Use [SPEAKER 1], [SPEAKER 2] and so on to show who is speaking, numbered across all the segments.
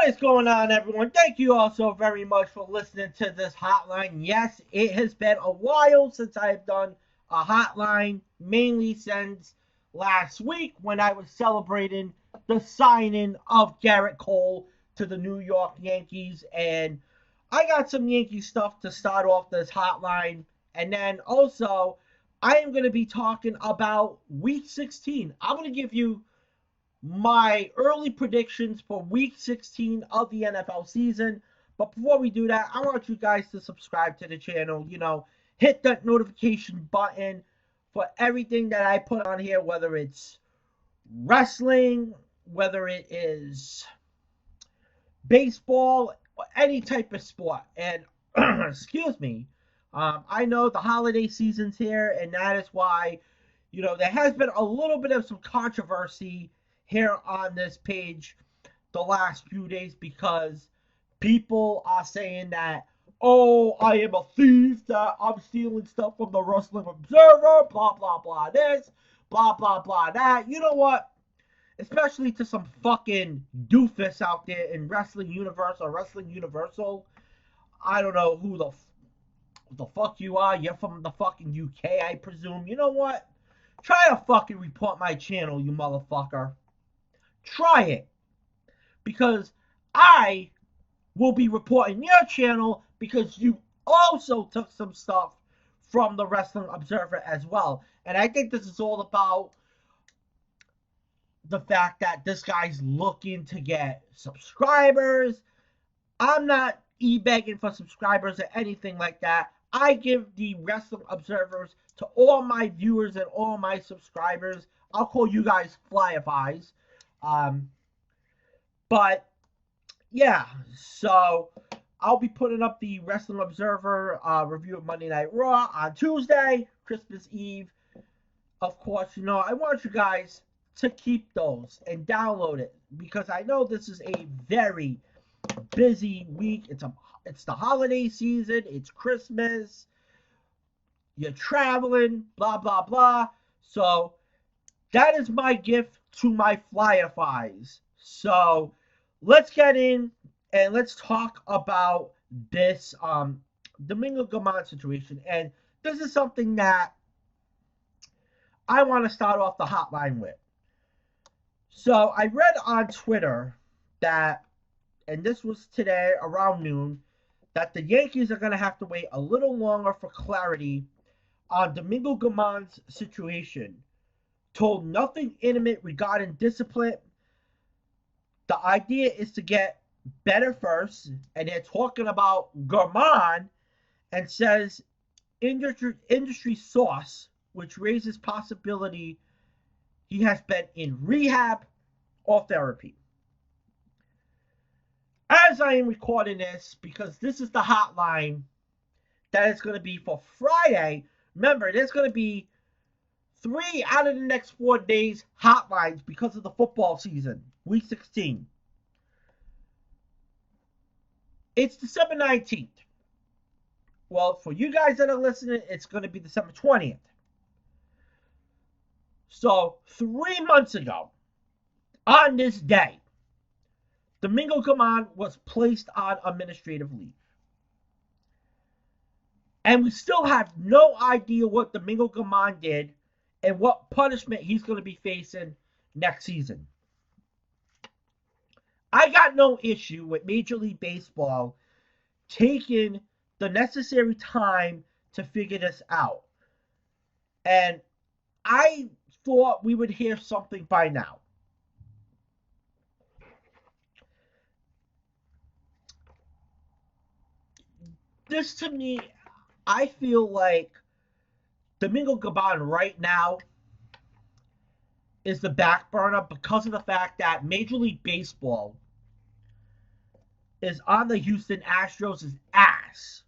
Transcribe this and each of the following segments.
[SPEAKER 1] What is going on, everyone? Thank you all so very much for listening to this hotline. Yes, it has been a while since I've done a hotline, mainly since last week when I was celebrating the signing of Garrett Cole to the New York Yankees. And I got some Yankee stuff to start off this hotline. And then also, I am going to be talking about Week 16. I'm going to give you my early predictions for week 16 of the NFL season. But before we do that, I want you guys to subscribe to the channel. Hit that notification button for everything that I put on here, whether it's wrestling, whether it is baseball, or any type of sport. And excuse me, I know the holiday season's here, and that is why, there has been a little bit of some controversy here on this page the last few days because people are saying that, oh, I am a thief, that I'm stealing stuff from the Wrestling Observer, blah, blah, blah, this, blah, blah, blah, that. You know what? Especially to some fucking doofus out there in Wrestling Universe or Wrestling Universal. I don't know who the fuck you are. You're from the fucking UK, I presume. You know what? Try to fucking report my channel, you motherfucker. Try it. Because I will be reporting your channel because you also took some stuff from the Wrestling Observer as well. And I think this is all about the fact that this guy's looking to get subscribers. I'm not e-begging for subscribers or anything like that. I give the Wrestling Observers to all my viewers and all my subscribers. I'll call you guys fly-fies. But yeah, so I'll be putting up the Wrestling Observer review of Monday Night Raw on Tuesday, Christmas Eve. Of course, I want you guys to keep those and download it because I know this is a very busy week. It's the holiday season. It's Christmas. You're traveling, blah, blah, blah. So that is my gift to my fly-fies. So let's get in and let's talk about this Domingo Guzman situation. And this is something that I want to start off the hotline with. So I read on Twitter that, and this was today around noon, that the Yankees are going to have to wait a little longer for clarity on Domingo Guzman's situation. Told nothing intimate regarding discipline. The idea is to get better first, and they're talking about Guzman and says industry source, which raises possibility he has been in rehab or therapy. As I am recording this, because this is the hotline that is going to be for Friday, remember, there's going to be 3 out of the next 4 days hotlines because of the football season, week 16. It's December 19th. Well, for you guys that are listening, it's going to be December 20th. So, 3 months ago, on this day, Domingo Guzman was placed on administrative leave. And we still have no idea what Domingo Guzman did and what punishment he's going to be facing next season. I got no issue with Major League Baseball taking the necessary time to figure this out. And I thought we would hear something by now. This, to me, I feel like Domingo Guzman right now is the back burner because of the fact that Major League Baseball is on the Houston Astros' ass.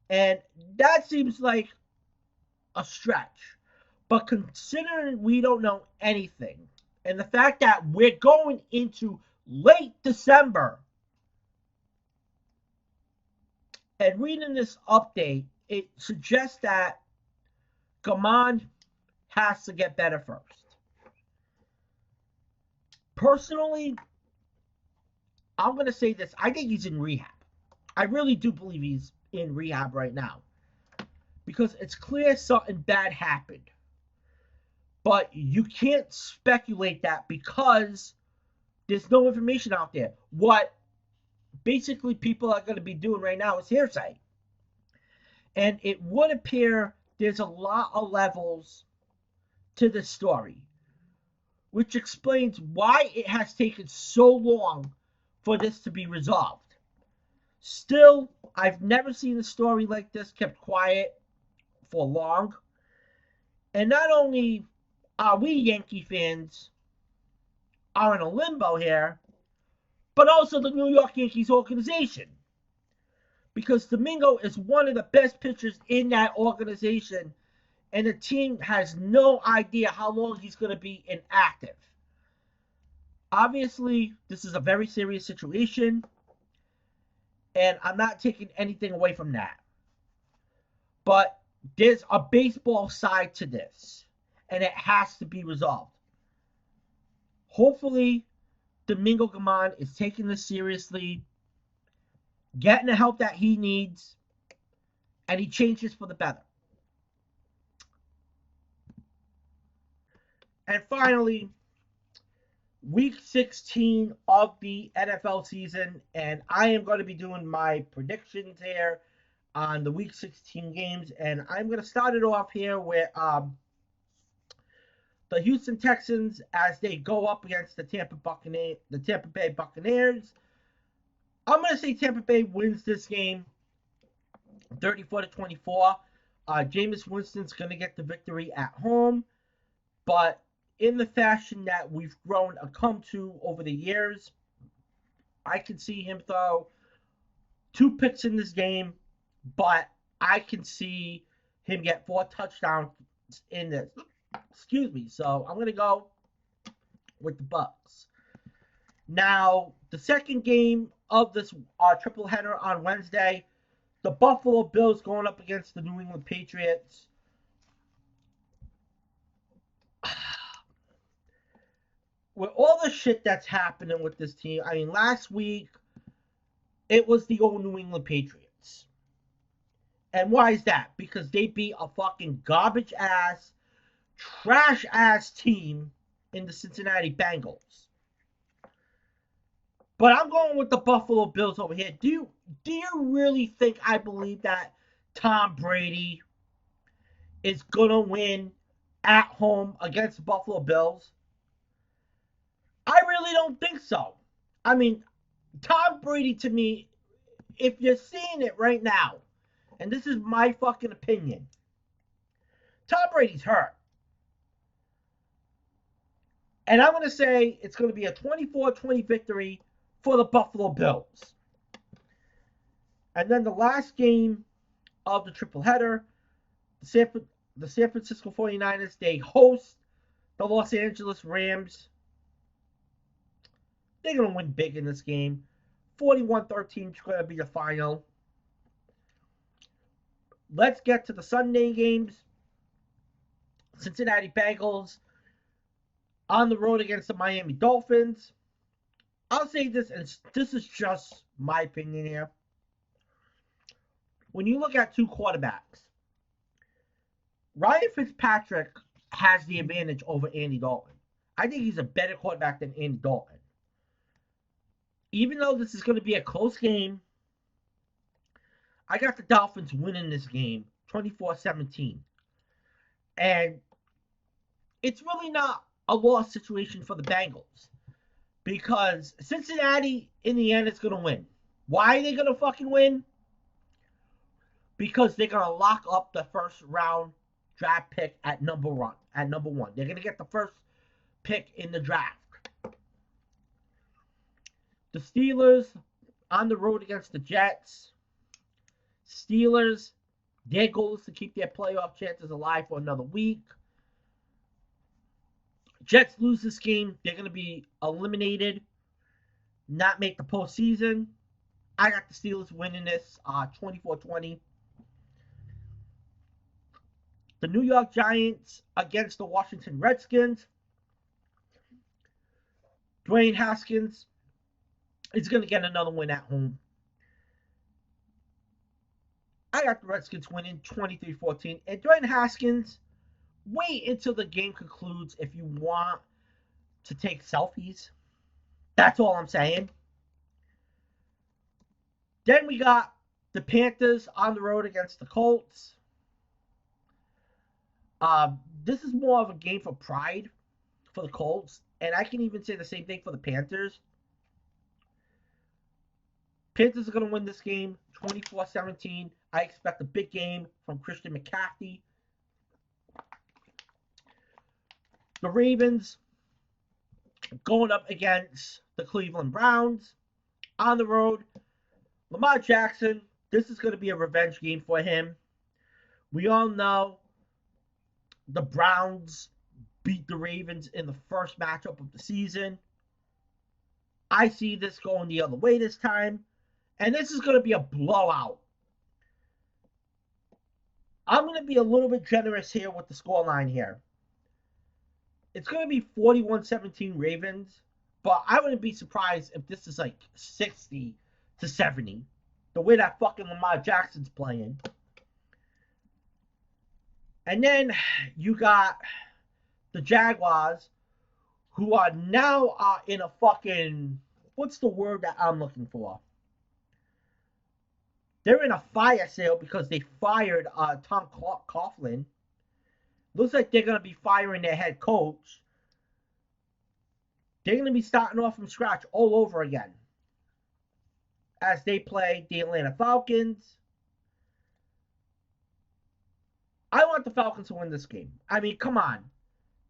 [SPEAKER 1] And that seems like a stretch. But considering we don't know anything, and the fact that we're going into late December, and reading this update, it suggests that Guzman has to get better first. Personally, I'm going to say this. I think he's in rehab. I really do believe he's in rehab right now. Because it's clear something bad happened. But you can't speculate that because there's no information out there. What basically people are going to be doing right now is hearsay. And it would appear there's a lot of levels to this story, which explains why it has taken so long for this to be resolved. Still, I've never seen a story like this kept quiet for long. And not only are we Yankee fans are in a limbo here, but also the New York Yankees organization. Because Domingo is one of the best pitchers in that organization, and the team has no idea how long he's going to be inactive. Obviously, this is a very serious situation, and I'm not taking anything away from that. But there's a baseball side to this, and it has to be resolved. Hopefully, Domingo Germán is taking this seriously, getting the help that he needs, and he changes for the better. And finally, week 16 of the NFL season, and I am going to be doing my predictions here on the week 16 games, and I'm going to start it off here with the Houston Texans as they go up against the Tampa Bay Buccaneers. I'm going to say Tampa Bay wins this game 34-24. Jameis Winston's going to get the victory at home, but in the fashion that we've grown accustomed to over the years, I can see him throw 2 picks in this game, but I can see him get 4 touchdowns in this. Excuse me. So I'm going to go with the Bucs. Now, the second game of this triple header on Wednesday, the Buffalo Bills going up against the New England Patriots. With all the shit that's happening with this team, I mean, last week, it was the old New England Patriots. And why is that? Because they beat a fucking garbage ass, trash ass team in the Cincinnati Bengals. But I'm going with the Buffalo Bills over here. Do you really think I believe that Tom Brady is going to win at home against the Buffalo Bills? I really don't think so. I mean, Tom Brady, to me, if you're seeing it right now, and this is my fucking opinion, Tom Brady's hurt. And I'm going to say it's going to be a 24-20 victory for the Buffalo Bills. And then the last game of the triple header, the San Francisco 49ers, they host the Los Angeles Rams. They're going to win big in this game. 41-13 is going to be the final. Let's get to the Sunday games. Cincinnati Bengals on the road against the Miami Dolphins. I'll say this, and this is just my opinion here. When you look at 2 quarterbacks, Ryan Fitzpatrick has the advantage over Andy Dalton. I think he's a better quarterback than Andy Dalton. Even though this is going to be a close game, I got the Dolphins winning this game 24-17. And it's really not a loss situation for the Bengals. Because Cincinnati, in the end, is going to win. Why are they going to fucking win? Because they're going to lock up the first round draft pick at number one. They're going to get the first pick in the draft. The Steelers on the road against the Jets. Steelers, their goal is to keep their playoff chances alive for another week. Jets lose this game, they're going to be eliminated, not make the postseason. I got the Steelers winning this 24-20. The New York Giants against the Washington Redskins. Dwayne Haskins is going to get another win at home. I got the Redskins winning 23-14. And Dwayne Haskins, wait until the game concludes if you want to take selfies. That's all I'm saying. Then we got the Panthers on the road against the Colts. This is more of a game for pride for the Colts, and I can even say the same thing for the Panthers. Panthers are going to win this game 24-17. I expect a big game from Christian McCaffrey. The Ravens going up against the Cleveland Browns on the road. Lamar Jackson, this is going to be a revenge game for him. We all know the Browns beat the Ravens in the first matchup of the season. I see this going the other way this time. And this is going to be a blowout. I'm going to be a little bit generous here with the scoreline here. It's going to be 41-17 Ravens, but I wouldn't be surprised if this is like 60-70. The way that fucking Lamar Jackson's playing. And then you got the Jaguars, who are now in a fucking... What's the word that I'm looking for? They're in a fire sale because they fired Tom Coughlin. Looks like they're going to be firing their head coach. They're going to be starting off from scratch all over again as they play the Atlanta Falcons. I want the Falcons to win this game. I mean, come on.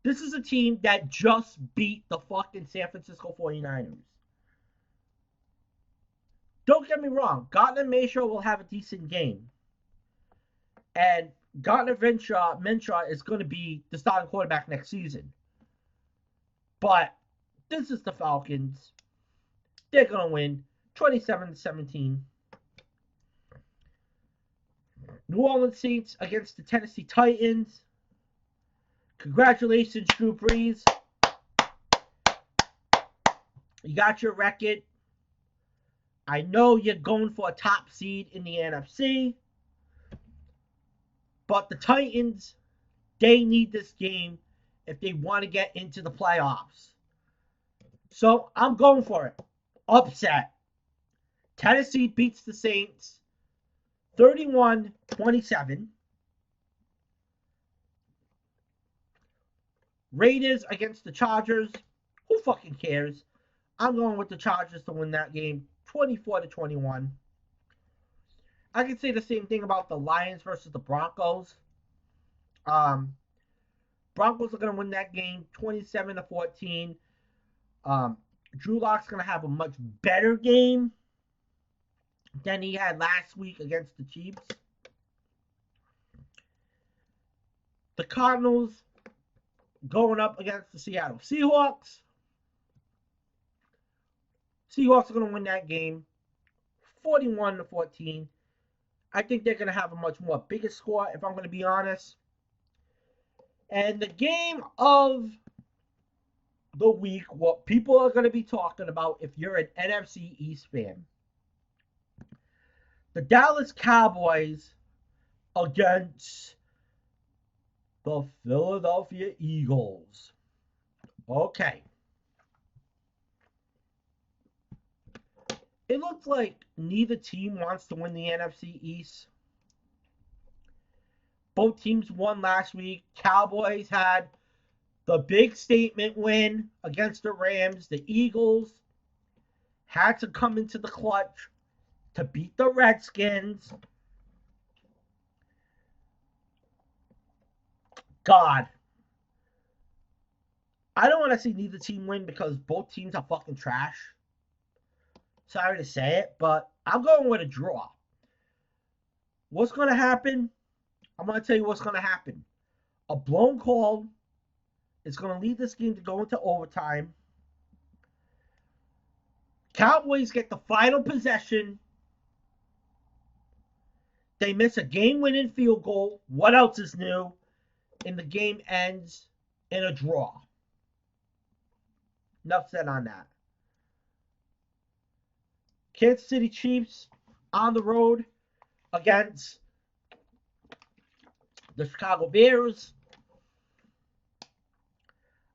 [SPEAKER 1] This is a team that just beat the fucking San Francisco 49ers. Don't get me wrong. Gardner Minshew will have a decent game. And Gardner Minshew is going to be the starting quarterback next season. But this is the Falcons. They're going to win 27-17. New Orleans Saints against the Tennessee Titans. Congratulations, Drew Brees. You got your record. I know you're going for a top seed in the NFC. But the Titans, they need this game if they want to get into the playoffs. So I'm going for it. Upset. Tennessee beats the Saints 31-27. Raiders against the Chargers. Who fucking cares? I'm going with the Chargers to win that game 24-21. I can say the same thing about the Lions versus the Broncos. Broncos are going to win that game 27-14. Drew Lock's going to have a much better game than he had last week against the Chiefs. The Cardinals going up against the Seattle Seahawks. Seahawks are going to win that game 41-14. I think they're going to have a much more bigger score, if I'm going to be honest. And the game of the week, what people are going to be talking about if you're an NFC East fan. The Dallas Cowboys against the Philadelphia Eagles. Okay. It looks like neither team wants to win the NFC East. Both teams won last week. Cowboys had the big statement win against the Rams. The Eagles had to come into the clutch to beat the Redskins. God. I don't want to see neither team win because both teams are fucking trash. Sorry to say it, but I'm going with a draw. What's going to happen? I'm going to tell you what's going to happen. A blown call is going to lead this game to go into overtime. Cowboys get the final possession. They miss a game-winning field goal. What else is new? And the game ends in a draw. Enough said on that. Kansas City Chiefs on the road against the Chicago Bears.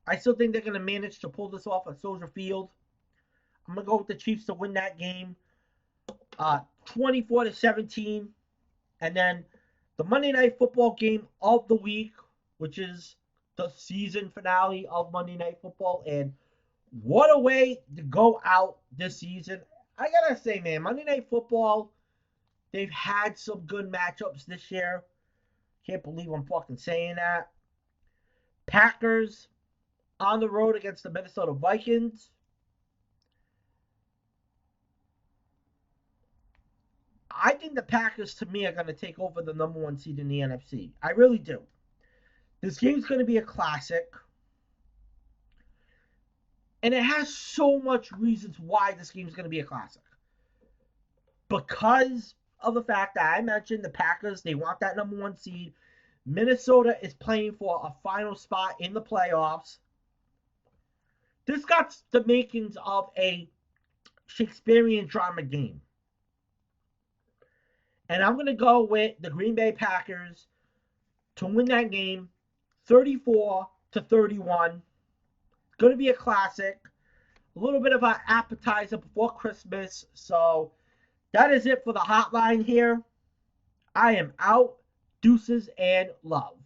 [SPEAKER 1] I still think they're going to manage to pull this off at Soldier Field. I'm going to go with the Chiefs to win that game 24-17. And then the Monday Night Football game of the week, which is the season finale of Monday Night Football. And what a way to go out this season. I got to say, man, Monday Night Football, they've had some good matchups this year. Can't believe I'm fucking saying that. Packers on the road against the Minnesota Vikings. I think the Packers, to me, are going to take over the number one seed in the NFC. I really do. This game's going to be a classic. And it has so much reasons why this game's going to be a classic. Because of the fact that I mentioned the Packers, they want that number one seed. Minnesota is playing for a final spot in the playoffs. This got the makings of a Shakespearean drama game. And I'm going to go with the Green Bay Packers to win that game 34-31. It's going to be a classic. A little bit of an appetizer before Christmas. So that is it for the hotline here. I am out. Deuces and love.